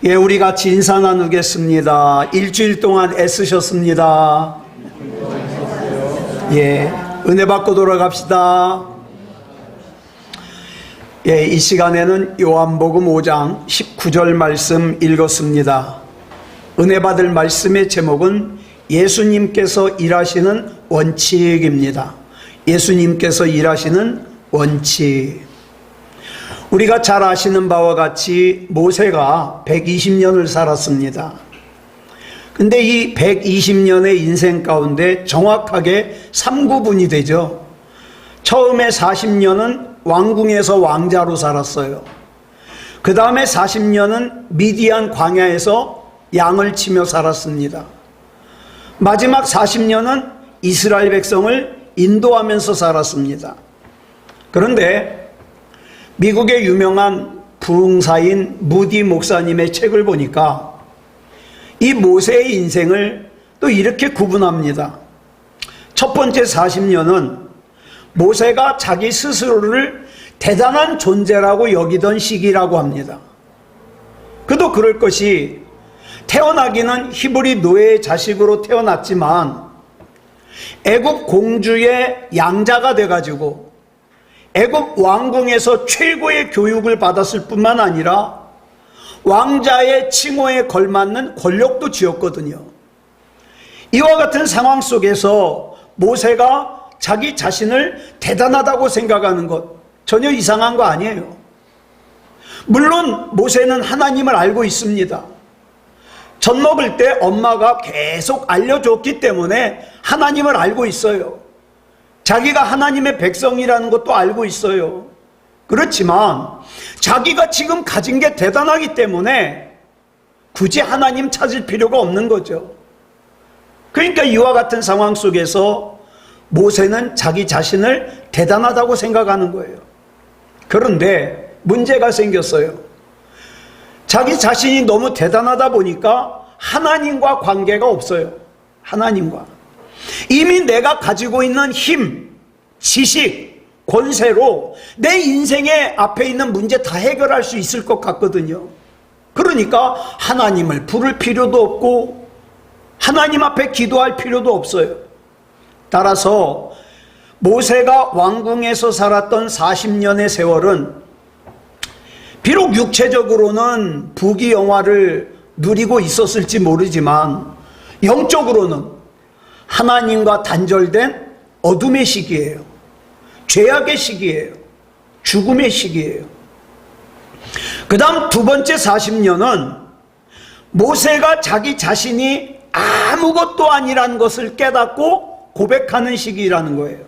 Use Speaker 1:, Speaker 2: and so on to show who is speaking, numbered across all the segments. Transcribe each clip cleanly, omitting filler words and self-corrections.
Speaker 1: 예, 우리 같이 인사 나누겠습니다. 일주일 동안 애쓰셨습니다. 예, 은혜 받고 돌아갑시다. 예, 이 시간에는 요한복음 5장 19절 말씀 읽었습니다. 은혜 받을 말씀의 제목은 예수님께서 일하시는 원칙입니다. 예수님께서 일하시는 원칙. 우리가 잘 아시는 바와 같이 모세가 120년을 살았습니다. 근데 이 120년의 인생 가운데 정확하게 3구분이 되죠. 처음에 40년은 왕궁에서 왕자로 살았어요. 그 다음에 40년은 미디안 광야에서 양을 치며 살았습니다. 마지막 40년은 이스라엘 백성을 인도하면서 살았습니다. 그런데 미국의 유명한 부흥사인 무디 목사님의 책을 보니까 이 모세의 인생을 또 이렇게 구분합니다. 첫 번째 40년은 모세가 자기 스스로를 대단한 존재라고 여기던 시기라고 합니다. 그도 그럴 것이 태어나기는 히브리 노예의 자식으로 태어났지만 애굽 공주의 양자가 돼가지고 애굽 왕궁에서 최고의 교육을 받았을 뿐만 아니라 왕자의 칭호에 걸맞는 권력도 쥐었거든요. 이와 같은 상황 속에서 모세가 자기 자신을 대단하다고 생각하는 것 전혀 이상한 거 아니에요. 물론 모세는 하나님을 알고 있습니다. 젖 먹을 때 엄마가 계속 알려줬기 때문에 하나님을 알고 있어요. 자기가 하나님의 백성이라는 것도 알고 있어요. 그렇지만 자기가 지금 가진 게 대단하기 때문에 굳이 하나님 찾을 필요가 없는 거죠. 그러니까 이와 같은 상황 속에서 모세는 자기 자신을 대단하다고 생각하는 거예요. 그런데 문제가 생겼어요. 자기 자신이 너무 대단하다 보니까 하나님과 관계가 없어요. 하나님과. 이미 내가 가지고 있는 힘, 지식, 권세로 내 인생의 앞에 있는 문제 다 해결할 수 있을 것 같거든요. 그러니까 하나님을 부를 필요도 없고 하나님 앞에 기도할 필요도 없어요. 따라서 모세가 왕궁에서 살았던 40년의 세월은 비록 육체적으로는 부귀영화를 누리고 있었을지 모르지만 영적으로는 하나님과 단절된 어둠의 시기예요. 죄악의 시기예요. 죽음의 시기예요. 그 다음 두 번째 40년은 모세가 자기 자신이 아무것도 아니라는 것을 깨닫고 고백하는 시기라는 거예요.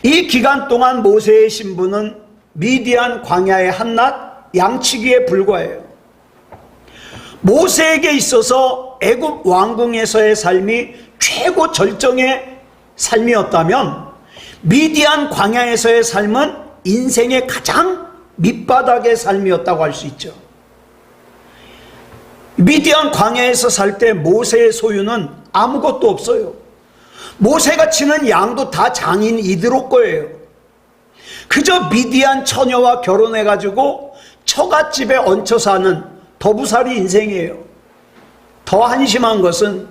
Speaker 1: 이 기간 동안 모세의 신분은 미디안 광야의 한낱 양치기에 불과해요. 모세에게 있어서 애굽 왕궁에서의 삶이 최고 절정의 삶이었다면 미디안 광야에서의 삶은 인생의 가장 밑바닥의 삶이었다고 할 수 있죠. 미디안 광야에서 살 때 모세의 소유는 아무것도 없어요. 모세가 치는 양도 다 장인 이드로 거예요. 그저 미디안 처녀와 결혼해가지고 처갓집에 얹혀 사는 더부살이 인생이에요. 더 한심한 것은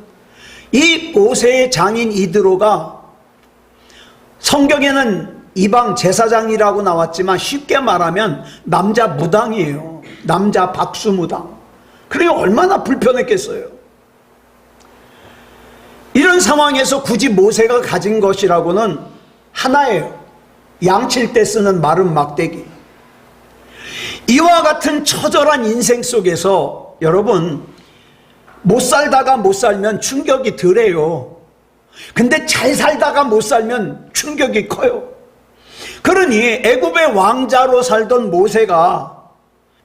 Speaker 1: 이 모세의 장인 이드로가 성경에는 이방 제사장이라고 나왔지만 쉽게 말하면 남자 무당이에요. 남자 박수무당. 그래 얼마나 불편했겠어요. 이런 상황에서 굳이 모세가 가진 것이라고는 하나예요. 양칠 때 쓰는 마른 막대기. 이와 같은 처절한 인생 속에서 여러분 못 살다가 못 살면 충격이 덜해요. 근데 잘 살다가 못 살면 충격이 커요. 그러니 애굽의 왕자로 살던 모세가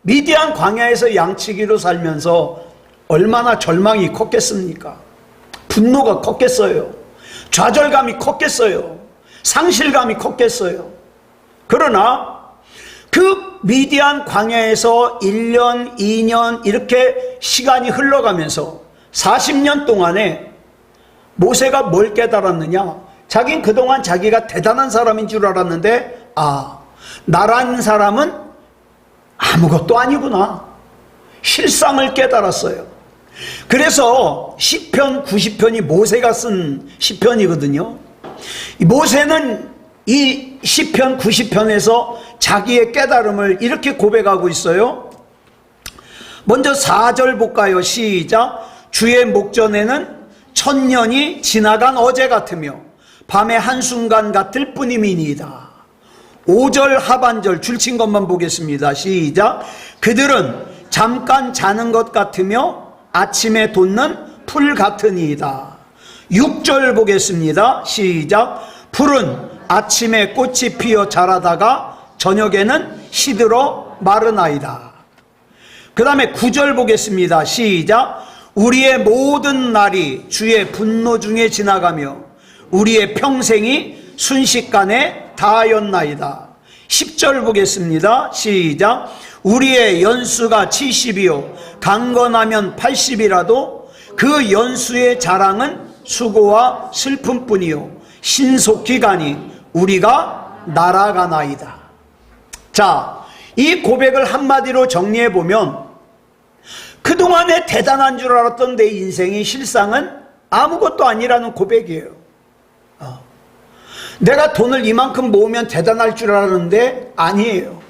Speaker 1: 미디안 광야에서 양치기로 살면서 얼마나 절망이 컸겠습니까? 분노가 컸겠어요. 좌절감이 컸겠어요. 상실감이 컸겠어요. 그러나 그 미디안 광야에서 1년, 2년 이렇게 시간이 흘러가면서 40년 동안에 모세가 뭘 깨달았느냐? 자긴 그동안 자기가 대단한 사람인 줄 알았는데 나라는 사람은 아무것도 아니구나. 실상을 깨달았어요. 그래서 시편 90편이 모세가 쓴 시편이거든요. 모세는 이 시편 90편에서 자기의 깨달음을 이렇게 고백하고 있어요. 먼저 4절 볼까요? 시작. 주의 목전에는 천년이 지나간 어제 같으며 밤의 한순간 같을 뿐임이니이다. 5절 하반절 줄친 것만 보겠습니다. 시작. 그들은 잠깐 자는 것 같으며 아침에 돋는 풀 같으니이다. 6절 보겠습니다. 시작. 풀은 아침에 꽃이 피어 자라다가 저녁에는 시들어 마르나이다. 그 다음에 9절 보겠습니다. 시작. 우리의 모든 날이 주의 분노 중에 지나가며 우리의 평생이 순식간에 다하였나이다. 10절 보겠습니다. 시작. 우리의 연수가 70이요 강건하면 80이라도 그 연수의 자랑은 수고와 슬픔뿐이요 신속히 가니 우리가 날아가나이다. 자, 이 고백을 한마디로 정리해 보면 그동안에 대단한 줄 알았던 내 인생의 실상은 아무것도 아니라는 고백이에요. 내가 돈을 이만큼 모으면 대단할 줄 알았는데 아니에요.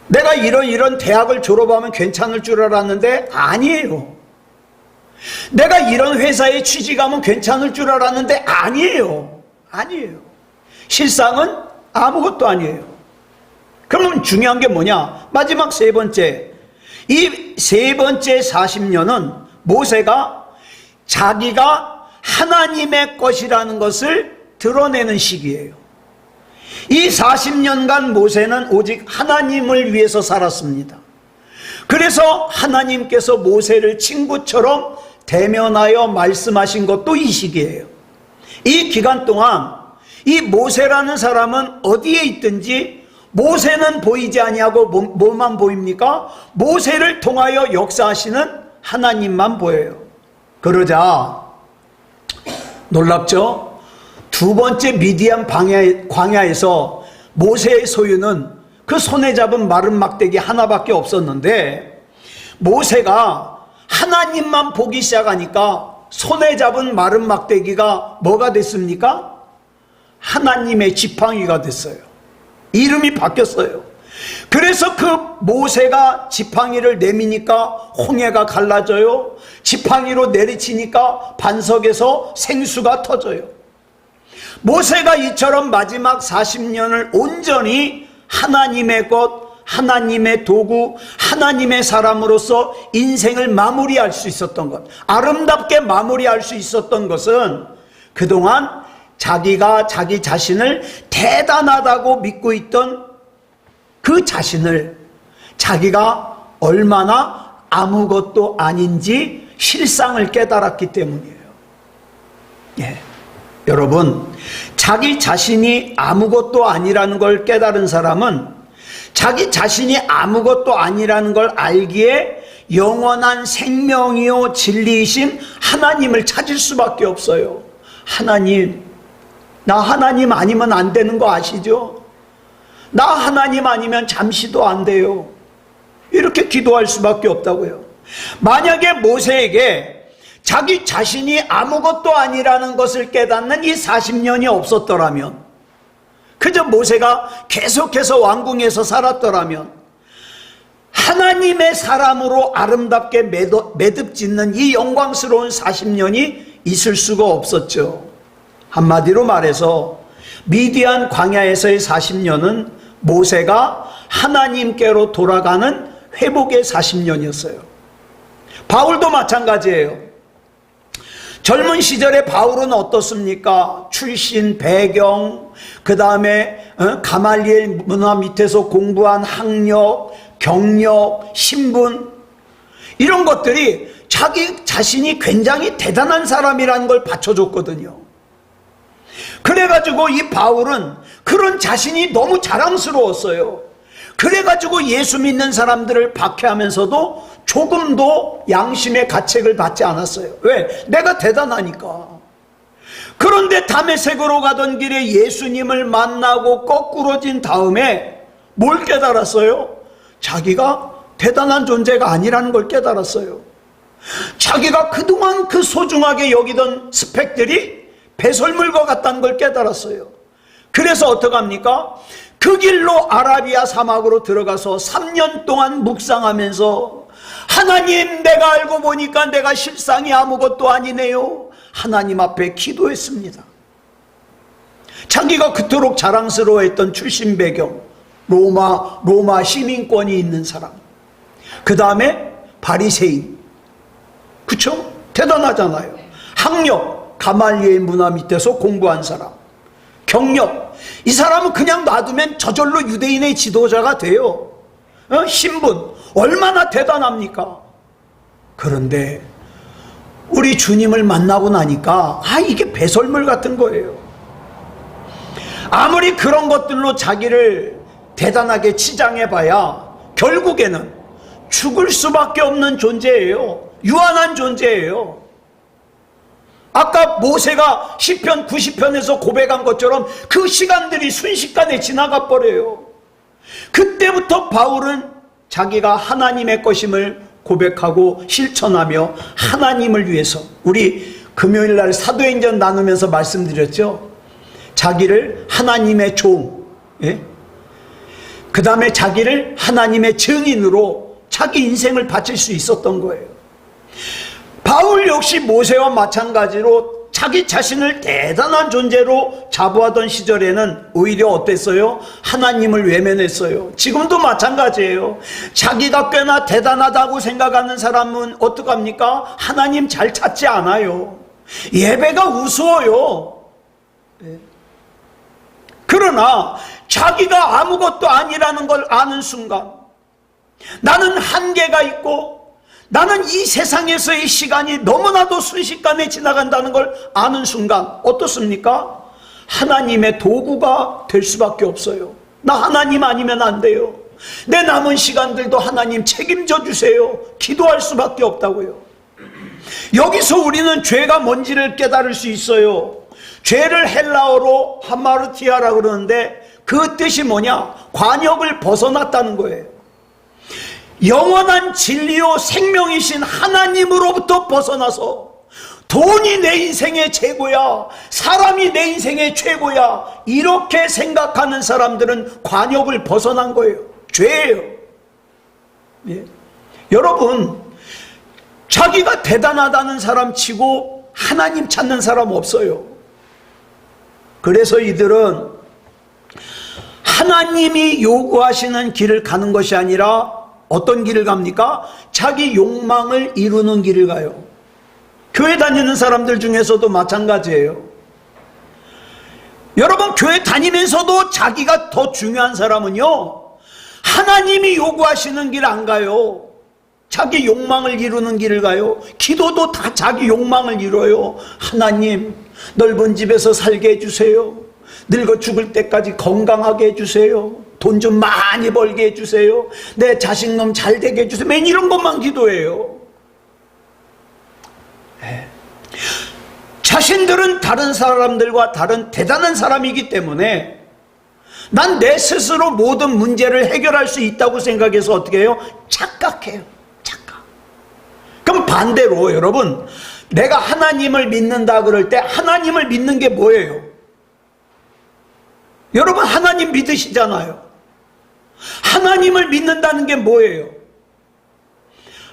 Speaker 1: 내가 이런 대학을 졸업하면 괜찮을 줄 알았는데 아니에요. 내가 이런 회사에 취직하면 괜찮을 줄 알았는데 아니에요. 아니에요. 실상은 아무것도 아니에요. 그러면 중요한 게 뭐냐? 마지막 세 번째. 이 세 번째 40년은 모세가 자기가 하나님의 것이라는 것을 드러내는 시기예요. 이 40년간 모세는 오직 하나님을 위해서 살았습니다. 그래서 하나님께서 모세를 친구처럼 대면하여 말씀하신 것도 이 시기예요. 이 기간 동안 이 모세라는 사람은 어디에 있든지 모세는 보이지 아니하고 뭐만 보입니까? 모세를 통하여 역사하시는 하나님만 보여요. 그러자 놀랍죠? 두 번째 미디안 광야에서 모세의 소유는 그 손에 잡은 마른 막대기 하나밖에 없었는데 모세가 하나님만 보기 시작하니까 손에 잡은 마른 막대기가 뭐가 됐습니까? 하나님의 지팡이가 됐어요. 이름이 바뀌었어요. 그래서 그 모세가 지팡이를 내미니까 홍해가 갈라져요. 지팡이로 내리치니까 반석에서 생수가 터져요. 모세가 이처럼 마지막 40년을 온전히 하나님의 것, 하나님의 도구, 하나님의 사람으로서 인생을 마무리할 수 있었던 것, 아름답게 마무리할 수 있었던 것은 그동안 자기가 자기 자신을 대단하다고 믿고 있던 그 자신을 자기가 얼마나 아무것도 아닌지 실상을 깨달았기 때문이에요. 예. 여러분, 자기 자신이 아무것도 아니라는 걸 깨달은 사람은 자기 자신이 아무것도 아니라는 걸 알기에 영원한 생명이요 진리이신 하나님을 찾을 수밖에 없어요. 하나님, 나 하나님 아니면 안 되는 거 아시죠? 나 하나님 아니면 잠시도 안 돼요. 이렇게 기도할 수밖에 없다고요. 만약에 모세에게 자기 자신이 아무것도 아니라는 것을 깨닫는 이 40년이 없었더라면, 그저 모세가 계속해서 왕궁에서 살았더라면, 하나님의 사람으로 아름답게 매듭 짓는 이 영광스러운 40년이 있을 수가 없었죠. 한마디로 말해서 미디안 광야에서의 40년은 모세가 하나님께로 돌아가는 회복의 40년이었어요. 바울도 마찬가지예요. 젊은 시절에 바울은 어떻습니까? 출신, 배경, 그 다음에 가말리엘 문화 밑에서 공부한 학력, 경력, 신분, 이런 것들이 자기 자신이 굉장히 대단한 사람이라는 걸 받쳐줬거든요. 그래가지고 이 바울은 그런 자신이 너무 자랑스러웠어요. 그래가지고 예수 믿는 사람들을 박해하면서도 조금도 양심의 가책을 받지 않았어요. 왜? 내가 대단하니까. 그런데 다메섹으로 가던 길에 예수님을 만나고 거꾸러진 다음에 뭘 깨달았어요? 자기가 대단한 존재가 아니라는 걸 깨달았어요. 자기가 그동안 그 소중하게 여기던 스펙들이 배설물과 같다는 걸 깨달았어요. 그래서 어떡합니까? 그 길로 아라비아 사막으로 들어가서 3년 동안 묵상하면서 하나님, 내가 알고 보니까 내가 실상이 아무것도 아니네요. 하나님 앞에 기도했습니다. 자기가 그토록 자랑스러워했던 출신 배경, 로마 시민권이 있는 사람, 그 다음에 바리새인, 그쵸? 대단하잖아요. 학력, 가말리엘 문화 밑에서 공부한 사람, 경력, 이 사람은 그냥 놔두면 저절로 유대인의 지도자가 돼요. 신분, 얼마나 대단합니까? 그런데 우리 주님을 만나고 나니까 이게 배설물 같은 거예요. 아무리 그런 것들로 자기를 대단하게 치장해봐야 결국에는 죽을 수밖에 없는 존재예요. 유한한 존재예요. 아까 모세가 시편 90편에서 고백한 것처럼 그 시간들이 순식간에 지나가 버려요. 그때부터 바울은 자기가 하나님의 것임을 고백하고 실천하며 하나님을 위해서, 우리 금요일날 사도행전 나누면서 말씀드렸죠. 자기를 하나님의 종, 그 다음에 자기를 하나님의 증인으로 자기 인생을 바칠 수 있었던 거예요. 바울 역시 모세와 마찬가지로 자기 자신을 대단한 존재로 자부하던 시절에는 오히려 어땠어요? 하나님을 외면했어요. 지금도 마찬가지예요. 자기가 꽤나 대단하다고 생각하는 사람은 어떡합니까? 하나님 잘 찾지 않아요. 예배가 우스워요. 그러나 자기가 아무것도 아니라는 걸 아는 순간, 나는 한계가 있고 나는 이 세상에서의 시간이 너무나도 순식간에 지나간다는 걸 아는 순간 어떻습니까? 하나님의 도구가 될 수밖에 없어요. 나 하나님 아니면 안 돼요. 내 남은 시간들도 하나님 책임져 주세요. 기도할 수밖에 없다고요. 여기서 우리는 죄가 뭔지를 깨달을 수 있어요. 죄를 헬라어로 하마르티아라고 그러는데 그 뜻이 뭐냐? 관역을 벗어났다는 거예요. 영원한 진리요 생명이신 하나님으로부터 벗어나서 돈이 내 인생의 최고야, 사람이 내 인생의 최고야, 이렇게 생각하는 사람들은 관역을 벗어난 거예요. 죄예요. 여러분, 자기가 대단하다는 사람 치고 하나님 찾는 사람 없어요. 그래서 이들은 하나님이 요구하시는 길을 가는 것이 아니라 어떤 길을 갑니까? 자기 욕망을 이루는 길을 가요. 교회 다니는 사람들 중에서도 마찬가지예요. 여러분, 교회 다니면서도 자기가 더 중요한 사람은요, 하나님이 요구하시는 길 안 가요. 자기 욕망을 이루는 길을 가요. 기도도 다 자기 욕망을 이뤄요. 하나님, 넓은 집에서 살게 해주세요. 늙어 죽을 때까지 건강하게 해주세요. 돈 좀 많이 벌게 해주세요. 내 자식놈 잘 되게 해주세요. 맨 이런 것만 기도해요. 자신들은 다른 사람들과 다른 대단한 사람이기 때문에 난 내 스스로 모든 문제를 해결할 수 있다고 생각해서 어떻게 해요? 착각해요. 착각. 그럼 반대로 여러분, 내가 하나님을 믿는다 그럴 때 하나님을 믿는 게 뭐예요? 여러분, 하나님 믿으시잖아요. 하나님을 믿는다는 게 뭐예요?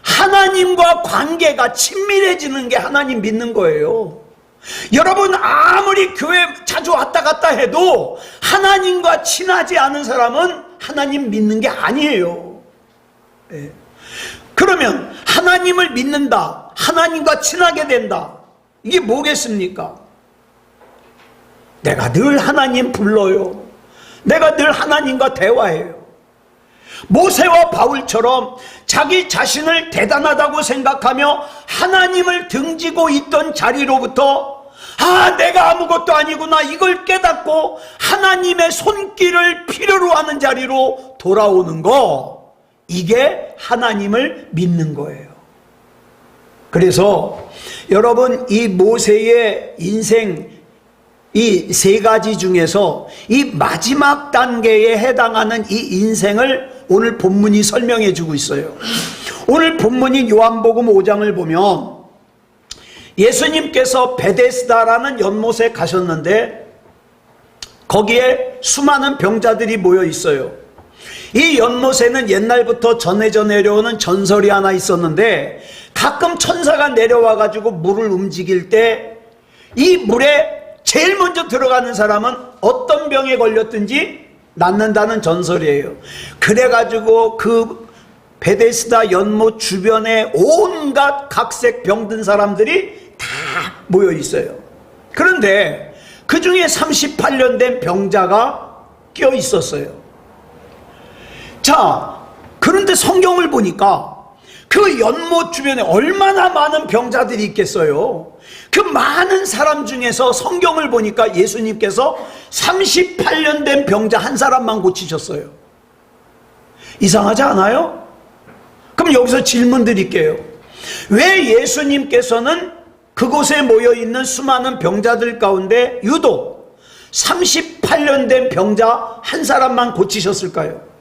Speaker 1: 하나님과 관계가 친밀해지는 게 하나님 믿는 거예요. 여러분, 아무리 교회 자주 왔다 갔다 해도 하나님과 친하지 않은 사람은 하나님 믿는 게 아니에요. 그러면 하나님을 믿는다, 하나님과 친하게 된다, 이게 뭐겠습니까? 내가 늘 하나님 불러요. 내가 늘 하나님과 대화해요. 모세와 바울처럼 자기 자신을 대단하다고 생각하며 하나님을 등지고 있던 자리로부터 내가 아무것도 아니구나, 이걸 깨닫고 하나님의 손길을 필요로 하는 자리로 돌아오는 거, 이게 하나님을 믿는 거예요. 그래서 여러분, 이 모세의 인생 이 세 가지 중에서 이 마지막 단계에 해당하는 이 인생을 오늘 본문이 설명해 주고 있어요. 오늘 본문인 요한복음 5장을 보면 예수님께서 베데스다라는 연못에 가셨는데 거기에 수많은 병자들이 모여 있어요. 이 연못에는 옛날부터 전해져 내려오는 전설이 하나 있었는데 가끔 천사가 내려와 가지고 물을 움직일 때 이 물에 제일 먼저 들어가는 사람은 어떤 병에 걸렸든지 낫는다는 전설이에요. 그래가지고 그 베데스다 연못 주변에 온갖 각색 병든 사람들이 다 모여 있어요. 그런데 그 중에 38년 된 병자가 껴 있었어요. 자, 그런데 성경을 보니까 그 연못 주변에 얼마나 많은 병자들이 있겠어요. 그 많은 사람 중에서 성경을 보니까 예수님께서 38년 된 병자 한 사람만 고치셨어요. 이상하지 않아요? 그럼 여기서 질문 드릴게요. 왜 예수님께서는 그곳에 모여있는 수많은 병자들 가운데 유독 38년 된 병자 한 사람만 고치셨을까요?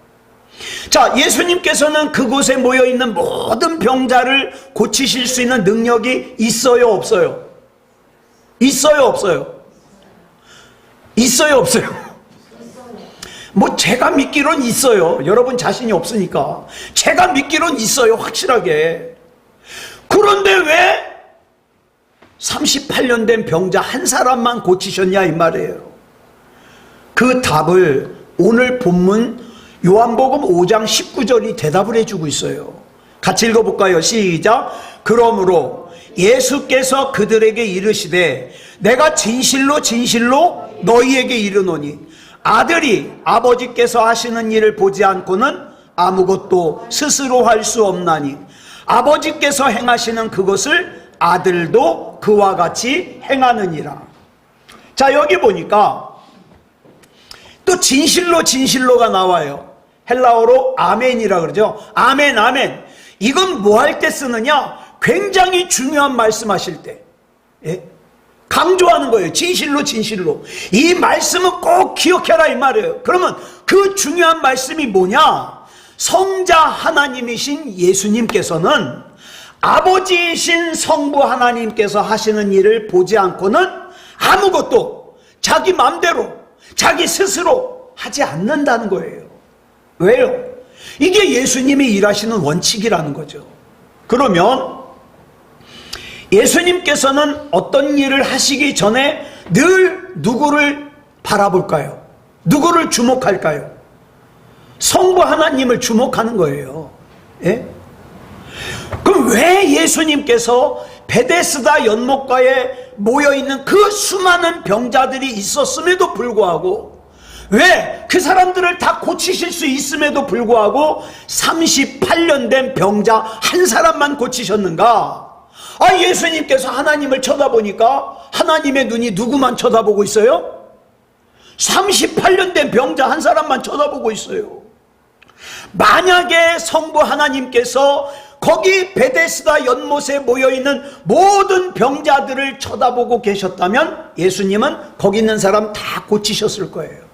Speaker 1: 자, 예수님께서는 그곳에 모여있는 모든 병자를 고치실 수 있는 능력이 있어요, 없어요? 있어요, 없어요? 있어요, 없어요? 뭐 제가 믿기론 있어요. 여러분 자신이 없으니까 제가 믿기론 있어요, 확실하게. 그런데 왜 38년 된 병자 한 사람만 고치셨냐 이 말이에요. 그 답을 오늘 본문 요한복음 5장 19절이 대답을 해주고 있어요. 같이 읽어볼까요? 시작. 그러므로 예수께서 그들에게 이르시되 내가 진실로 진실로 너희에게 이르노니 아들이 아버지께서 하시는 일을 보지 않고는 아무것도 스스로 할 수 없나니 아버지께서 행하시는 그것을 아들도 그와 같이 행하느니라. 자, 여기 보니까 또 진실로 진실로가 나와요. 헬라어로 아멘이라 그러죠. 아멘, 아멘. 이건 뭐 할 때 쓰느냐? 굉장히 중요한 말씀하실 때, 예? 강조하는 거예요. 진실로 진실로. 이 말씀은 꼭 기억해라 이 말이에요. 그러면 그 중요한 말씀이 뭐냐? 성자 하나님이신 예수님께서는 아버지이신 성부 하나님께서 하시는 일을 보지 않고는 아무것도 자기 마음대로 자기 스스로 하지 않는다는 거예요. 왜요? 이게 예수님이 일하시는 원칙이라는 거죠. 그러면 예수님께서는 어떤 일을 하시기 전에 늘 누구를 바라볼까요? 누구를 주목할까요? 성부 하나님을 주목하는 거예요. 예? 그럼 왜 예수님께서 베데스다 연못가에 모여있는 그 수많은 병자들이 있었음에도 불구하고 왜 그 사람들을 다 고치실 수 있음에도 불구하고 38년 된 병자 한 사람만 고치셨는가? 아, 예수님께서 하나님을 쳐다보니까 하나님의 눈이 누구만 쳐다보고 있어요? 38년 된 병자 한 사람만 쳐다보고 있어요. 만약에 성부 하나님께서 거기 베데스다 연못에 모여있는 모든 병자들을 쳐다보고 계셨다면 예수님은 거기 있는 사람 다 고치셨을 거예요.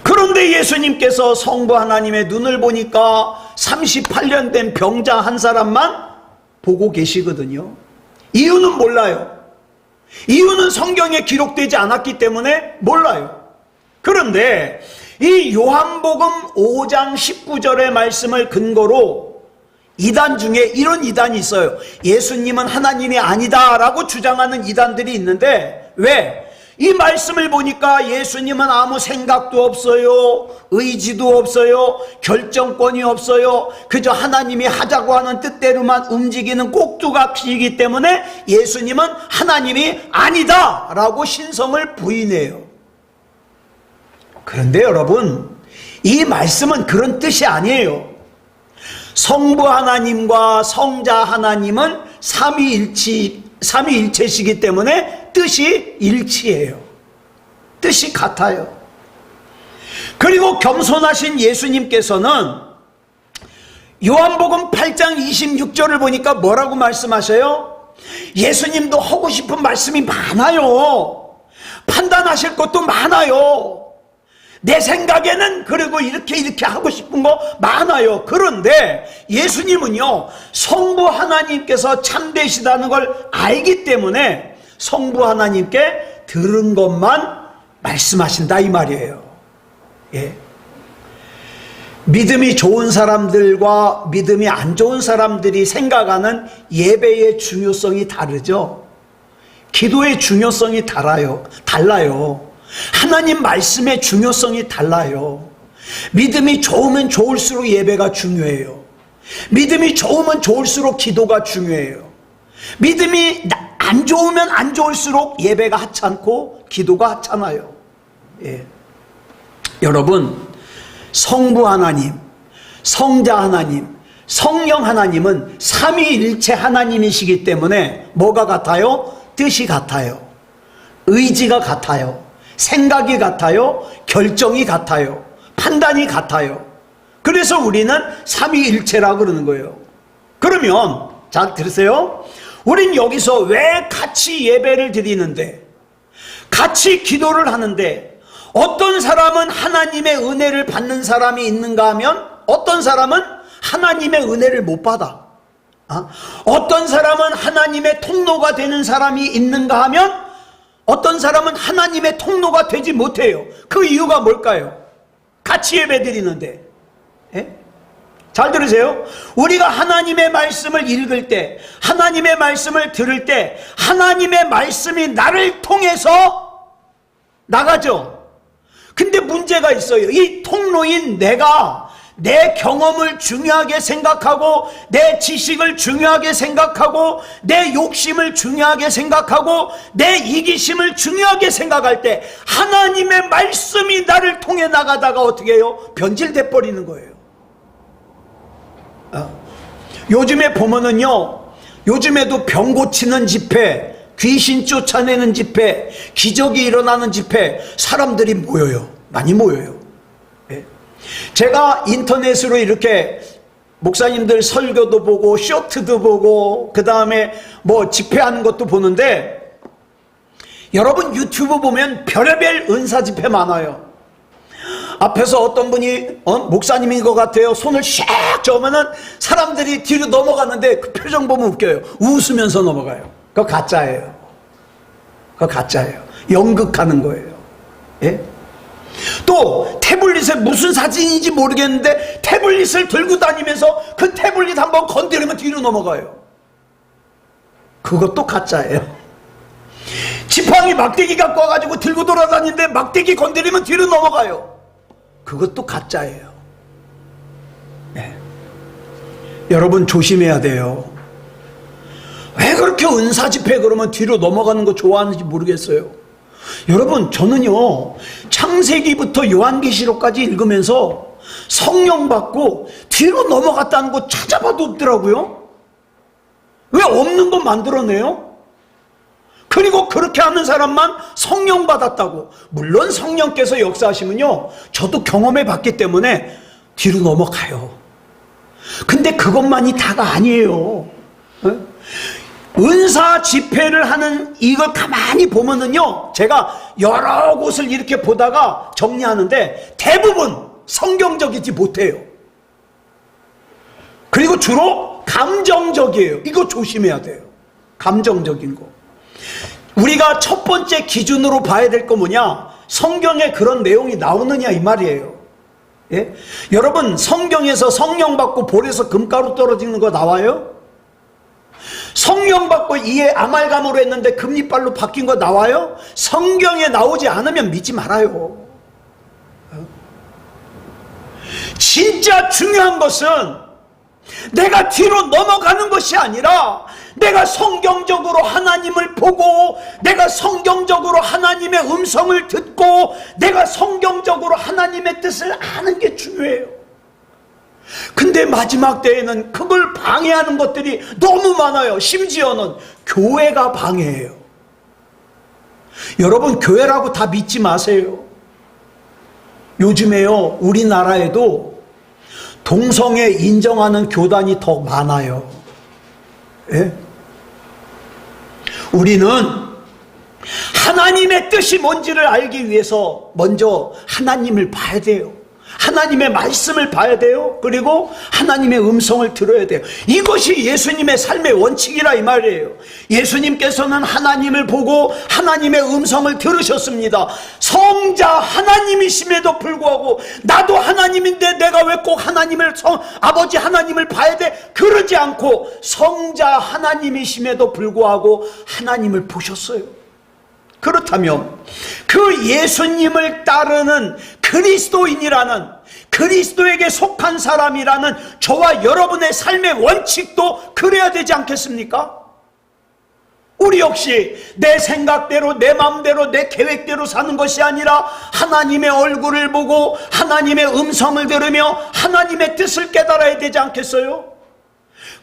Speaker 1: 그런데 예수님께서 성부 하나님의 눈을 보니까 38년 된 병자 한 사람만 보고 계시거든요. 이유는 몰라요. 이유는 성경에 기록되지 않았기 때문에 몰라요. 그런데 이 요한복음 5장 19절의 말씀을 근거로 이단 중에 이런 이단이 있어요. 예수님은 하나님이 아니다 라고 주장하는 이단들이 있는데 왜? 이 말씀을 보니까 예수님은 아무 생각도 없어요. 의지도 없어요. 결정권이 없어요. 그저 하나님이 하자고 하는 뜻대로만 움직이는 꼭두각시이기 때문에 예수님은 하나님이 아니다 라고 신성을 부인해요. 그런데 여러분, 이 말씀은 그런 뜻이 아니에요. 성부 하나님과 성자 하나님은 삼위일체시기 때문에 뜻이 일치해요. 뜻이 같아요. 그리고 겸손하신 예수님께서는 요한복음 8장 26절을 보니까 뭐라고 말씀하셔요? 예수님도 하고 싶은 말씀이 많아요. 판단하실 것도 많아요. 내 생각에는 그리고 이렇게 하고 싶은 거 많아요. 그런데 예수님은요, 성부 하나님께서 참되시다는 걸 알기 때문에 성부 하나님께 들은 것만 말씀하신다 이 말이에요. 예. 믿음이 좋은 사람들과 믿음이 안 좋은 사람들이 생각하는 예배의 중요성이 다르죠. 기도의 중요성이 달라요. 하나님 말씀의 중요성이 달라요. 믿음이 좋으면 좋을수록 예배가 중요해요. 믿음이 좋으면 좋을수록 기도가 중요해요. 믿음이 안 좋으면 안 좋을수록 예배가 하찮고 기도가 하찮아요. 예. 여러분, 성부 하나님, 성자 하나님, 성령 하나님은 삼위일체 하나님이시기 때문에 뭐가 같아요? 뜻이 같아요. 의지가 같아요. 생각이 같아요. 결정이 같아요. 판단이 같아요. 그래서 우리는 삼위일체라고 그러는 거예요. 그러면 잘 들으세요. 우린 여기서 왜 같이 예배를 드리는데, 같이 기도를 하는데, 어떤 사람은 하나님의 은혜를 받는 사람이 있는가 하면 어떤 사람은 하나님의 은혜를 못 받아. 어떤 사람은 하나님의 통로가 되는 사람이 있는가 하면 어떤 사람은 하나님의 통로가 되지 못해요. 그 이유가 뭘까요? 같이 예배 드리는데. 예? 잘 들으세요. 우리가 하나님의 말씀을 읽을 때, 하나님의 말씀을 들을 때 하나님의 말씀이 나를 통해서 나가죠. 근데 문제가 있어요. 이 통로인 내가 내 경험을 중요하게 생각하고, 내 지식을 중요하게 생각하고, 내 욕심을 중요하게 생각하고, 내 이기심을 중요하게 생각할 때 하나님의 말씀이 나를 통해 나가다가 어떻게 해요? 변질돼 버리는 거예요. 요즘에 보면은요, 요즘에도 병 고치는 집회, 귀신 쫓아내는 집회, 기적이 일어나는 집회, 사람들이 모여요. 많이 모여요. 예. 제가 인터넷으로 이렇게 목사님들 설교도 보고 쇼트도 보고 그 다음에 뭐 집회하는 것도 보는데, 여러분 유튜브 보면 별의별 은사 집회 많아요. 앞에서 어떤 분이 목사님인 것 같아요. 손을 샥 저으면은 사람들이 뒤로 넘어가는데 그 표정 보면 웃겨요. 웃으면서 넘어가요. 그거 가짜예요. 그거 가짜예요. 연극하는 거예요. 예? 또 태블릿에 무슨 사진인지 모르겠는데 태블릿을 들고 다니면서 그 태블릿 한번 건드리면 뒤로 넘어가요. 그것도 가짜예요. 지팡이 막대기 갖고 와가지고 들고 돌아다니는데 막대기 건드리면 뒤로 넘어가요. 그것도 가짜예요. 예. 여러분 조심해야 돼요. 왜 그렇게 은사 집회 그러면 뒤로 넘어가는 거 좋아하는지 모르겠어요. 여러분, 저는요, 창세기부터 요한계시록까지 읽으면서 성령 받고 뒤로 넘어갔다는 거 찾아봐도 없더라고요. 왜 없는 거 만들어내요? 그리고 그렇게 하는 사람만 성령 받았다고. 물론 성령께서 역사하시면요, 저도 경험해 봤기 때문에 뒤로 넘어가요. 근데 그것만이 다가 아니에요. 은사 집회를 하는 이걸 가만히 보면은요, 제가 여러 곳을 이렇게 보다가 정리하는데 대부분 성경적이지 못해요. 그리고 주로 감정적이에요. 이거 조심해야 돼요. 감정적인 거. 우리가 첫 번째 기준으로 봐야 될 거 뭐냐? 성경에 그런 내용이 나오느냐 이 말이에요. 예? 여러분, 성경에서 성령 받고 볼에서 금가루 떨어지는 거 나와요? 성령 받고 이에 아말감으로 했는데 금리빨로 바뀐 거 나와요? 성경에 나오지 않으면 믿지 말아요. 진짜 중요한 것은 내가 뒤로 넘어가는 것이 아니라 내가 성경적으로 하나님을 보고, 내가 성경적으로 하나님의 음성을 듣고, 내가 성경적으로 하나님의 뜻을 아는 게 중요해요. 근데 마지막 때에는 그걸 방해하는 것들이 너무 많아요. 심지어는 교회가 방해해요. 여러분, 교회라고 다 믿지 마세요. 요즘에요, 우리나라에도 동성애 인정하는 교단이 더 많아요. 예? 우리는 하나님의 뜻이 뭔지를 알기 위해서 먼저 하나님을 봐야 돼요. 하나님의 말씀을 봐야 돼요. 그리고 하나님의 음성을 들어야 돼요. 이것이 예수님의 삶의 원칙이라 이 말이에요. 예수님께서는 하나님을 보고 하나님의 음성을 들으셨습니다. 성자 하나님이심에도 불구하고 나도 하나님인데 내가 왜 꼭 하나님을 아버지 하나님을 봐야 돼? 그러지 않고 성자 하나님이심에도 불구하고 하나님을 보셨어요. 그렇다면 그 예수님을 따르는 그리스도인이라는, 그리스도에게 속한 사람이라는 저와 여러분의 삶의 원칙도 그래야 되지 않겠습니까? 우리 역시 내 생각대로, 내 마음대로, 내 계획대로 사는 것이 아니라 하나님의 얼굴을 보고 하나님의 음성을 들으며 하나님의 뜻을 깨달아야 되지 않겠어요?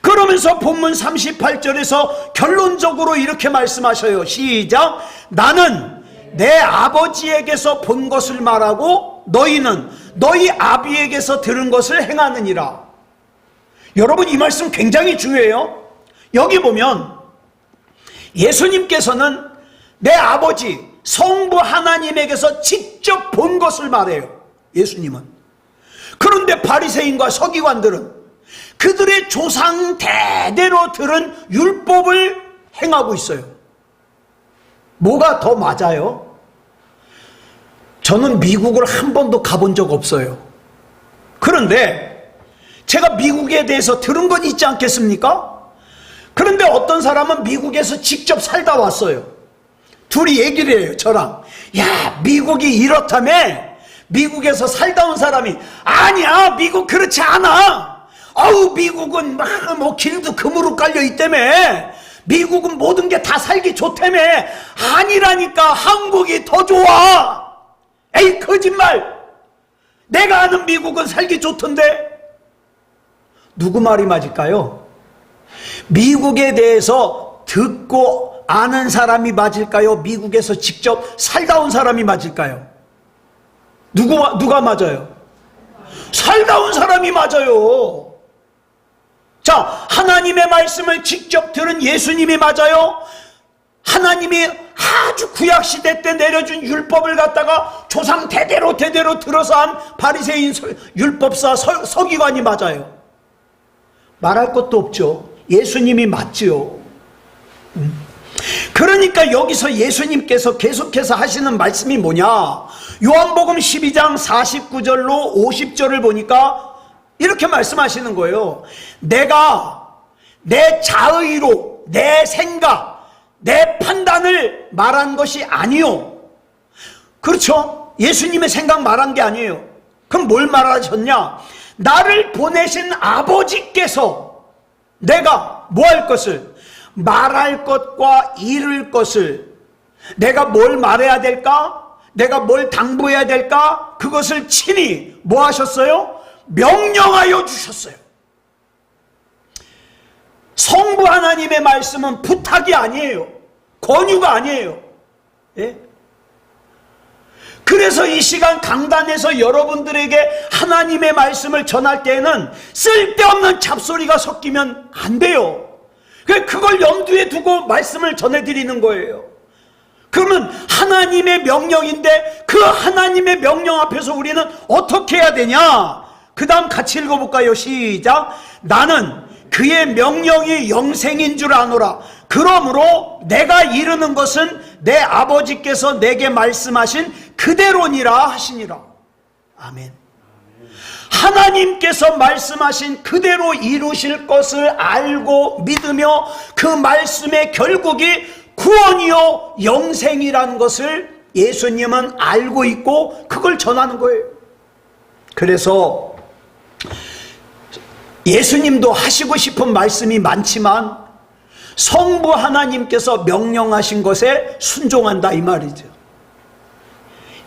Speaker 1: 그러면서 본문 38절에서 결론적으로 이렇게 말씀하셔요. 시작. 나는 내 아버지에게서 본 것을 말하고 너희는 너희 아비에게서 들은 것을 행하느니라. 여러분, 이 말씀 굉장히 중요해요. 여기 보면 예수님께서는 내 아버지 성부 하나님에게서 직접 본 것을 말해요. 예수님은. 그런데 바리새인과 서기관들은 그들의 조상 대대로 들은 율법을 행하고 있어요. 뭐가 더 맞아요? 저는 미국을 한 번도 가본 적 없어요. 그런데 제가 미국에 대해서 들은 건 있지 않겠습니까? 그런데 어떤 사람은 미국에서 직접 살다 왔어요. 둘이 얘기를 해요, 저랑. 야, 미국이 이렇다며? 미국에서 살다 온 사람이, 아니야, 미국 그렇지 않아. 아우, 미국은 뭐 길도 금으로 깔려 있다며. 미국은 모든 게 다 살기 좋다며. 아니라니까, 한국이 더 좋아. 에이, 거짓말. 내가 아는 미국은 살기 좋던데. 누구 말이 맞을까요? 미국에 대해서 듣고 아는 사람이 맞을까요? 미국에서 직접 살다 온 사람이 맞을까요? 누가 맞아요? 살다 온 사람이 맞아요. 자, 하나님의 말씀을 직접 들은 예수님이 맞아요? 하나님이 아주 구약시대 때 내려준 율법을 갖다가 조상 대대로 들어서 한 바리새인 율법사 서기관이 맞아요? 말할 것도 없죠. 예수님이 맞지요. 그러니까 여기서 예수님께서 계속해서 하시는 말씀이 뭐냐? 요한복음 12장 49절로 50절을 보니까 이렇게 말씀하시는 거예요. 내가 내 자의로, 내 생각, 내 판단을 말한 것이 아니요. 그렇죠? 예수님의 생각 말한 게 아니에요. 그럼 뭘 말하셨냐? 나를 보내신 아버지께서 내가 뭐 할 것을, 말할 것과 이룰 것을, 내가 뭘 말해야 될까? 내가 뭘 당부해야 될까? 그것을 친히 뭐 하셨어요? 명령하여 주셨어요. 성부 하나님의 말씀은 부탁이 아니에요. 권유가 아니에요. 예? 그래서 이 시간 강단에서 여러분들에게 하나님의 말씀을 전할 때에는 쓸데없는 잡소리가 섞이면 안 돼요. 그걸 염두에 두고 말씀을 전해드리는 거예요. 그러면 하나님의 명령인데 그 하나님의 명령 앞에서 우리는 어떻게 해야 되냐? 그 다음 같이 읽어볼까요? 시작. 나는 그의 명령이 영생인 줄 아노라. 그러므로 내가 이르는 것은 내 아버지께서 내게 말씀하신 그대로니라 하시니라. 아멘. 하나님께서 말씀하신 그대로 이루실 것을 알고 믿으며 그 말씀의 결국이 구원이요 영생이라는 것을 예수님은 알고 있고 그걸 전하는 거예요. 그래서 예수님도 하시고 싶은 말씀이 많지만 성부 하나님께서 명령하신 것에 순종한다 이 말이죠.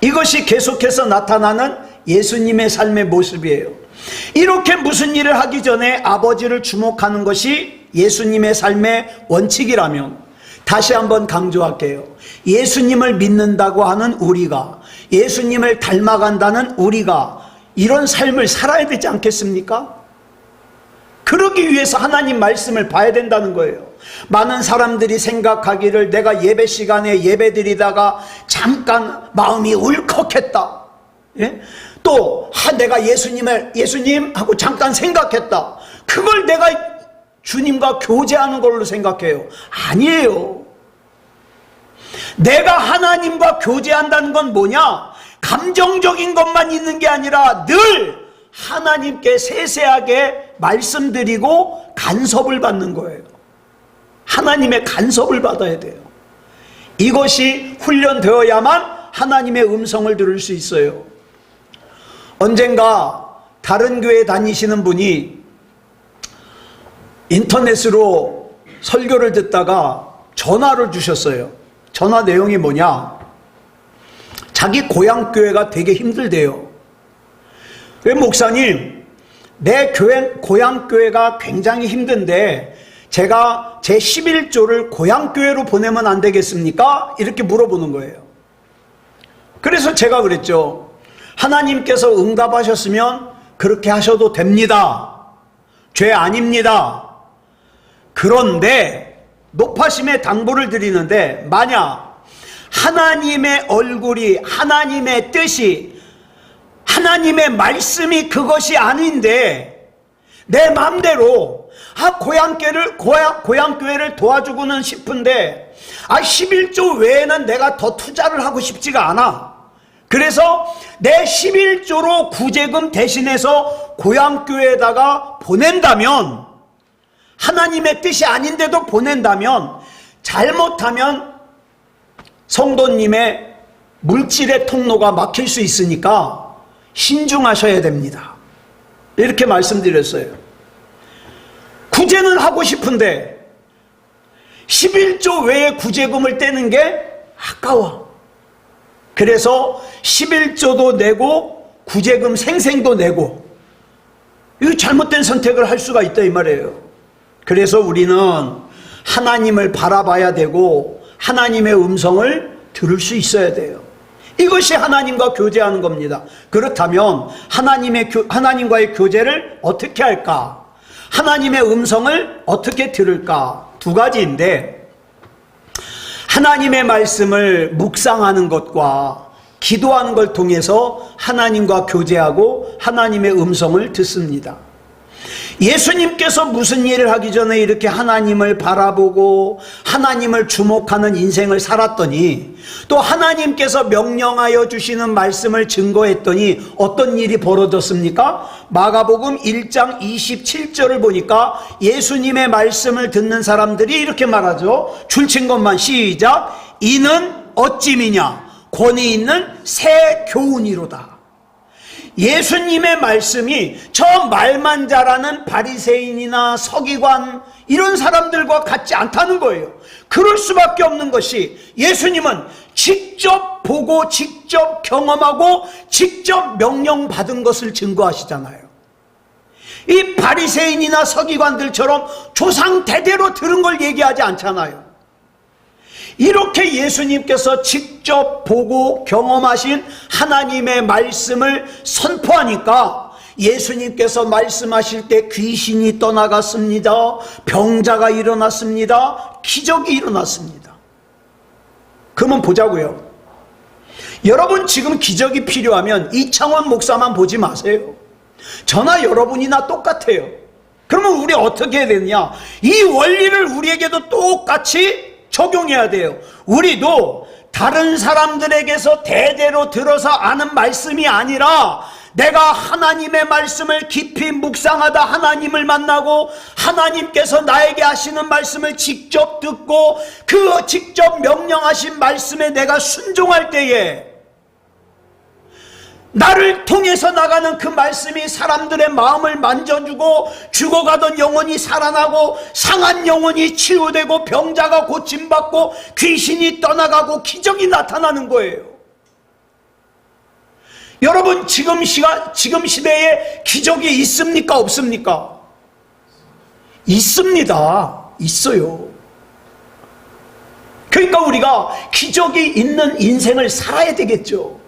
Speaker 1: 이것이 계속해서 나타나는 예수님의 삶의 모습이에요. 이렇게 무슨 일을 하기 전에 아버지를 주목하는 것이 예수님의 삶의 원칙이라면, 다시 한번 강조할게요. 예수님을 믿는다고 하는 우리가, 예수님을 닮아간다는 우리가 이런 삶을 살아야 되지 않겠습니까? 그러기 위해서 하나님 말씀을 봐야 된다는 거예요. 많은 사람들이 생각하기를 내가 예배 시간에 예배 드리다가 잠깐 마음이 울컥했다. 예? 또 내가 예수님 하고 잠깐 생각했다. 그걸 내가 주님과 교제하는 걸로 생각해요. 아니에요. 내가 하나님과 교제한다는 건 뭐냐? 감정적인 것만 있는 게 아니라 늘 하나님께 세세하게 말씀드리고 간섭을 받는 거예요. 하나님의 간섭을 받아야 돼요. 이것이 훈련되어야만 하나님의 음성을 들을 수 있어요. 언젠가 다른 교회 다니시는 분이 인터넷으로 설교를 듣다가 전화를 주셨어요. 전화 내용이 뭐냐? 자기 고향교회가 되게 힘들대요. 왜 목사님, 내 고향교회가 굉장히 힘든데 제가 제 11조를 고향교회로 보내면 안 되겠습니까? 이렇게 물어보는 거예요. 그래서 제가 그랬죠. 하나님께서 응답하셨으면 그렇게 하셔도 됩니다. 죄 아닙니다. 그런데 높아심의 당부를 드리는데 만약 하나님의 얼굴이, 하나님의 뜻이, 하나님의 말씀이 그것이 아닌데 내 마음대로 고향교회를 도와주고는 싶은데 11조 외에는 내가 더 투자를 하고 싶지가 않아. 그래서 내 11조로 구제금 대신해서 고향교회에다가 보낸다면, 하나님의 뜻이 아닌데도 보낸다면, 잘못하면 성도님의 물질의 통로가 막힐 수 있으니까 신중하셔야 됩니다. 이렇게 말씀드렸어요. 구제는 하고 싶은데 11조 외에 구제금을 떼는 게 아까워. 그래서 11조도 내고 구제금 생생도 내고, 이 잘못된 선택을 할 수가 있다 이 말이에요. 그래서 우리는 하나님을 바라봐야 되고 하나님의 음성을 들을 수 있어야 돼요. 이것이 하나님과 교제하는 겁니다. 그렇다면 하나님과의 교제를 어떻게 할까? 하나님의 음성을 어떻게 들을까? 두 가지인데, 하나님의 말씀을 묵상하는 것과 기도하는 걸 통해서 하나님과 교제하고 하나님의 음성을 듣습니다. 예수님께서 무슨 일을 하기 전에 이렇게 하나님을 바라보고 하나님을 주목하는 인생을 살았더니 또 하나님께서 명령하여 주시는 말씀을 증거했더니 어떤 일이 벌어졌습니까? 마가복음 1장 27절을 보니까 예수님의 말씀을 듣는 사람들이 이렇게 말하죠. 줄친 것만 시작. 이는 어찌미냐? 권위 있는 새 교훈이로다. 예수님의 말씀이 저 말만 잘하는 바리새인이나 서기관 이런 사람들과 같지 않다는 거예요. 그럴 수밖에 없는 것이, 예수님은 직접 보고 직접 경험하고 직접 명령받은 것을 증거하시잖아요. 이 바리새인이나 서기관들처럼 조상 대대로 들은 걸 얘기하지 않잖아요. 이렇게 예수님께서 직접 보고 경험하신 하나님의 말씀을 선포하니까 예수님께서 말씀하실 때 귀신이 떠나갔습니다. 병자가 일어났습니다. 기적이 일어났습니다. 그러면 보자고요. 여러분 지금 기적이 필요하면 이창원 목사만 보지 마세요. 저나 여러분이나 똑같아요. 그러면 우리 어떻게 해야 되느냐? 이 원리를 우리에게도 똑같이 적용해야 돼요. 우리도 다른 사람들에게서 대대로 들어서 아는 말씀이 아니라 내가 하나님의 말씀을 깊이 묵상하다 하나님을 만나고 하나님께서 나에게 하시는 말씀을 직접 듣고 그 직접 명령하신 말씀에 내가 순종할 때에 나를 통해서 나가는 그 말씀이 사람들의 마음을 만져주고 죽어가던 영혼이 살아나고 상한 영혼이 치유되고 병자가 고침받고 귀신이 떠나가고 기적이 나타나는 거예요. 여러분 지금 시대에 기적이 있습니까? 없습니까? 있습니다. 있어요. 그러니까 우리가 기적이 있는 인생을 살아야 되겠죠.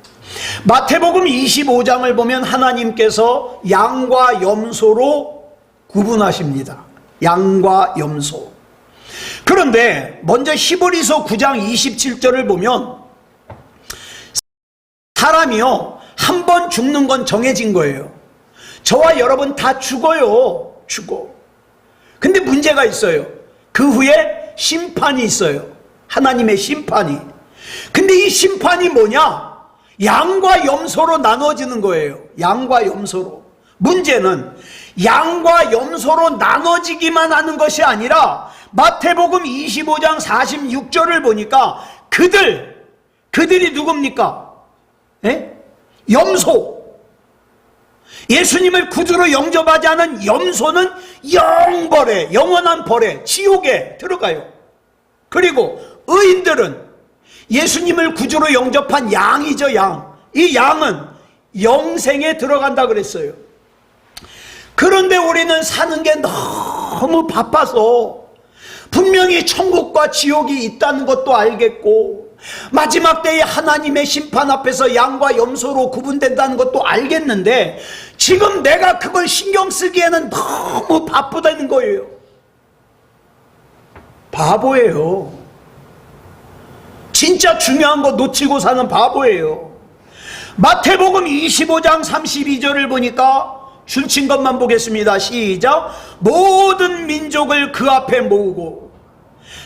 Speaker 1: 마태복음 25장을 보면 하나님께서 양과 염소로 구분하십니다. 양과 염소. 그런데 먼저 히브리서 9장 27절을 보면 사람이요 한 번 죽는 건 정해진 거예요. 저와 여러분 다 죽어요. 죽어. 근데 문제가 있어요. 그 후에 심판이 있어요. 하나님의 심판이. 근데 이 심판이 뭐냐? 양과 염소로 나눠지는 거예요. 양과 염소로. 문제는 양과 염소로 나눠지기만 하는 것이 아니라 마태복음 25장 46절을 보니까 그들이 누굽니까? 예? 염소. 예수님을 구주로 영접하지 않은 염소는 영벌에, 영원한 벌에, 지옥에 들어가요. 그리고 의인들은 예수님을 구주로 영접한 양이죠, 양. 이 양은 영생에 들어간다 그랬어요. 그런데 우리는 사는 게 너무 바빠서 분명히 천국과 지옥이 있다는 것도 알겠고 마지막 때에 하나님의 심판 앞에서 양과 염소로 구분된다는 것도 알겠는데 지금 내가 그걸 신경 쓰기에는 너무 바쁘다는 거예요. 바보예요. 진짜 중요한 거 놓치고 사는 바보예요. 마태복음 25장 32절을 보니까 줄친 것만 보겠습니다. 시작. 모든 민족을 그 앞에 모으고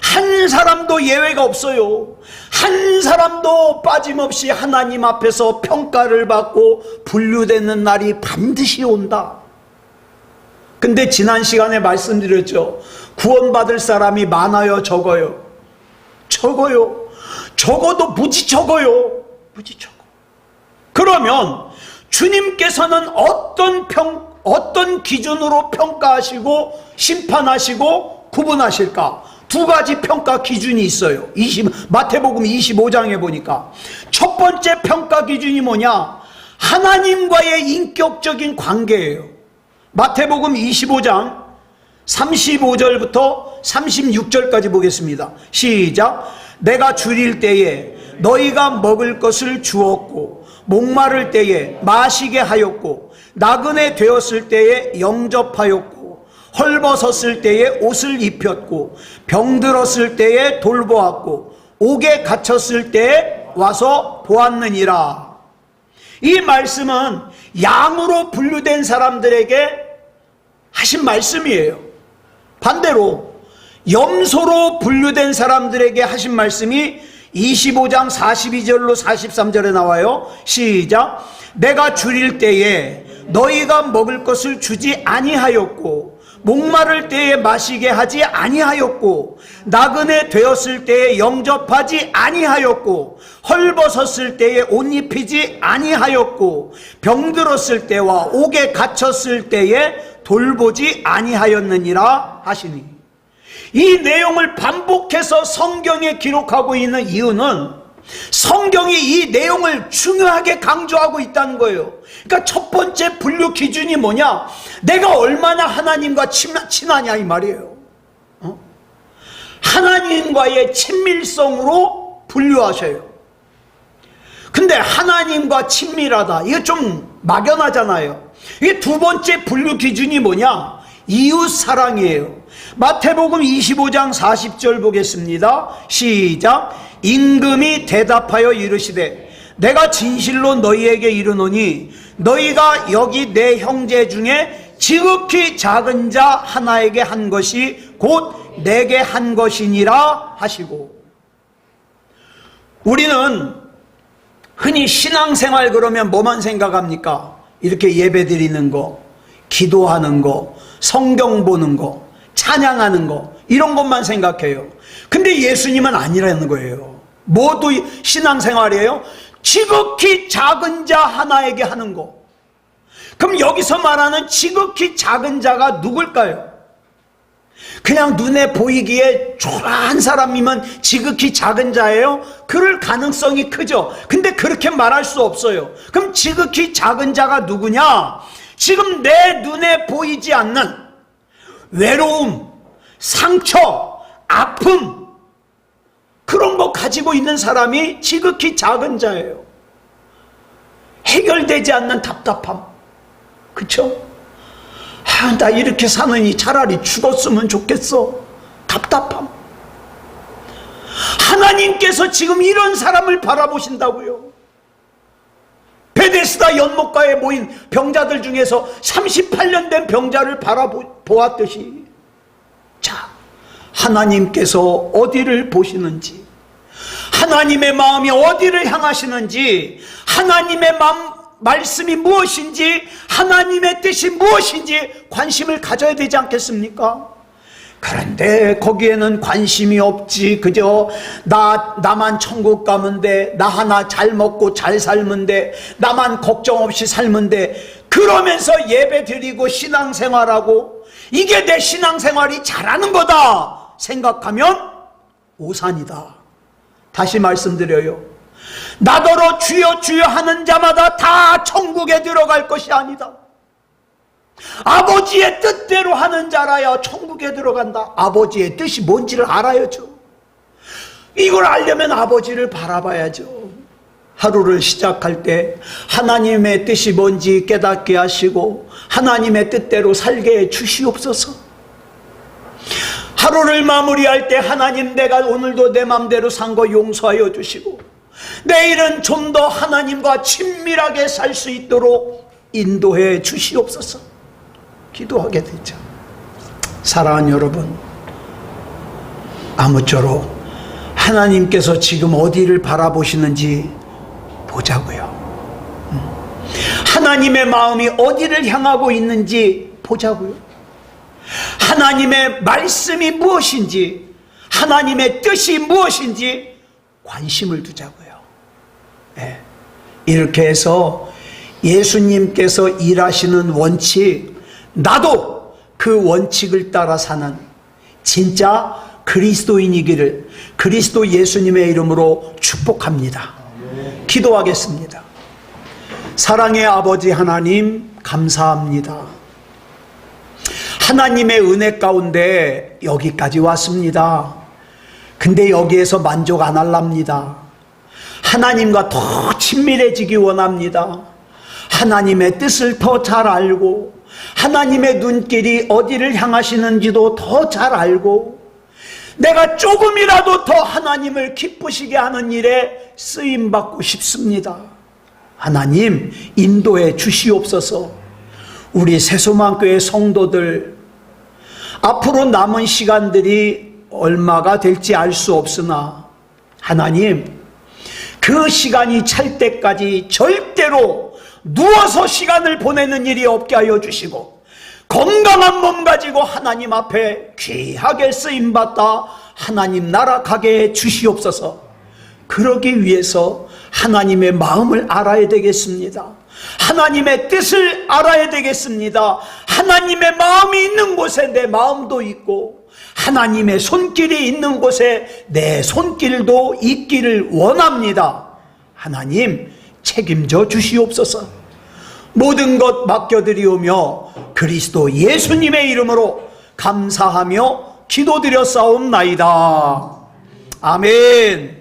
Speaker 1: 한 사람도 예외가 없어요. 한 사람도 빠짐없이 하나님 앞에서 평가를 받고 분류되는 날이 반드시 온다. 근데 지난 시간에 말씀드렸죠. 구원받을 사람이 많아요, 적어요? 적어요. 적어도 무지 적어요. 무지 적어. 그러면 주님께서는 어떤 기준으로 평가하시고 심판하시고 구분하실까? 두 가지 평가 기준이 있어요. 마태복음 25장에 보니까 첫 번째 평가 기준이 뭐냐? 하나님과의 인격적인 관계예요. 마태복음 25장 35절부터 36절까지 보겠습니다. 시작. 내가 줄일 때에 너희가 먹을 것을 주었고 목마를 때에 마시게 하였고 나그네 되었을 때에 영접하였고 헐벗었을 때에 옷을 입혔고 병들었을 때에 돌보았고 옥에 갇혔을 때에 와서 보았느니라. 이 말씀은 양으로 분류된 사람들에게 하신 말씀이에요. 반대로 염소로 분류된 사람들에게 하신 말씀이 25장 42절로 43절에 나와요. 시작. 내가 줄일 때에 너희가 먹을 것을 주지 아니하였고 목마를 때에 마시게 하지 아니하였고 나그네 되었을 때에 영접하지 아니하였고 헐벗었을 때에 옷 입히지 아니하였고 병들었을 때와 옥에 갇혔을 때에 돌보지 아니하였느니라 하시니. 이 내용을 반복해서 성경에 기록하고 있는 이유는 성경이 이 내용을 중요하게 강조하고 있다는 거예요. 그러니까 첫 번째 분류 기준이 뭐냐? 내가 얼마나 하나님과 친하냐 이 말이에요. 하나님과의 친밀성으로 분류하셔요. 근데 하나님과 친밀하다, 이게 좀 막연하잖아요. 이게 두 번째 분류 기준이 뭐냐? 이웃 사랑이에요. 마태복음 25장 40절 보겠습니다. 시작. 임금이 대답하여 이르시되 내가 진실로 너희에게 이르노니 너희가 여기 내 형제 중에 지극히 작은 자 하나에게 한 것이 곧 내게 한 것이니라 하시고. 우리는 흔히 신앙생활 그러면 뭐만 생각합니까? 이렇게 예배 드리는 거, 기도하는 거, 성경 보는 거, 찬양하는 거, 이런 것만 생각해요. 근데 예수님은 아니라는 거예요. 모두 신앙생활이에요. 지극히 작은 자 하나에게 하는 거. 그럼 여기서 말하는 지극히 작은 자가 누굴까요? 그냥 눈에 보이기에 초라한 사람이면 지극히 작은 자예요? 그럴 가능성이 크죠. 근데 그렇게 말할 수 없어요. 그럼 지극히 작은 자가 누구냐? 지금 내 눈에 보이지 않는 외로움, 상처, 아픔, 그런 거 가지고 있는 사람이 지극히 작은 자예요. 해결되지 않는 답답함, 그쵸? 나 이렇게 사느니 차라리 죽었으면 좋겠어. 답답함. 하나님께서 지금 이런 사람을 바라보신다고요. 베데스다 연못가에 모인 병자들 중에서 38년 된 병자를 바라보았듯이, 자, 하나님께서 어디를 보시는지, 하나님의 마음이 어디를 향하시는지, 하나님의 말씀이 무엇인지, 하나님의 뜻이 무엇인지 관심을 가져야 되지 않겠습니까? 그런데 거기에는 관심이 없지. 그저 나만 천국 가면 돼, 나 하나 잘 먹고 잘 살면 돼, 나만 걱정 없이 살면 돼, 그러면서 예배 드리고 신앙생활하고 이게 내 신앙생활이 잘하는 거다 생각하면 오산이다. 다시 말씀드려요. 나더러 주여 주여 하는 자마다 다 천국에 들어갈 것이 아니다. 아버지의 뜻대로 하는 자라야 천국에 들어간다. 아버지의 뜻이 뭔지를 알아야죠. 이걸 알려면 아버지를 바라봐야죠. 하루를 시작할 때 하나님의 뜻이 뭔지 깨닫게 하시고 하나님의 뜻대로 살게 해 주시옵소서. 하루를 마무리할 때 하나님, 내가 오늘도 내 맘대로 산 거 용서하여 주시고 내일은 좀 더 하나님과 친밀하게 살 수 있도록 인도해 주시옵소서. 기도하게 되죠. 사랑하는 여러분, 아무쪼록 하나님께서 지금 어디를 바라보시는지 보자고요. 하나님의 마음이 어디를 향하고 있는지 보자고요. 하나님의 말씀이 무엇인지, 하나님의 뜻이 무엇인지 관심을 두자고요. 네. 이렇게 해서 예수님께서 일하시는 원칙, 나도 그 원칙을 따라 사는 진짜 그리스도인이기를 그리스도 예수님의 이름으로 축복합니다. 기도하겠습니다. 사랑의 아버지 하나님, 감사합니다. 하나님의 은혜 가운데 여기까지 왔습니다. 근데 여기에서 만족 안 할랍니다. 하나님과 더 친밀해지기 원합니다. 하나님의 뜻을 더 잘 알고 하나님의 눈길이 어디를 향하시는지도 더 잘 알고 내가 조금이라도 더 하나님을 기쁘시게 하는 일에 쓰임받고 싶습니다. 하나님, 인도해 주시옵소서. 우리 새소망교회 성도들, 앞으로 남은 시간들이 얼마가 될지 알 수 없으나 하나님, 그 시간이 찰 때까지 절대로 누워서 시간을 보내는 일이 없게 하여 주시고 건강한 몸 가지고 하나님 앞에 귀하게 쓰임받다 하나님 나라 가게 해 주시옵소서. 그러기 위해서 하나님의 마음을 알아야 되겠습니다. 하나님의 뜻을 알아야 되겠습니다. 하나님의 마음이 있는 곳에 내 마음도 있고 하나님의 손길이 있는 곳에 내 손길도 있기를 원합니다. 하나님, 책임져 주시옵소서. 모든 것 맡겨드리오며 그리스도 예수님의 이름으로 감사하며 기도드렸사옵나이다. 아멘.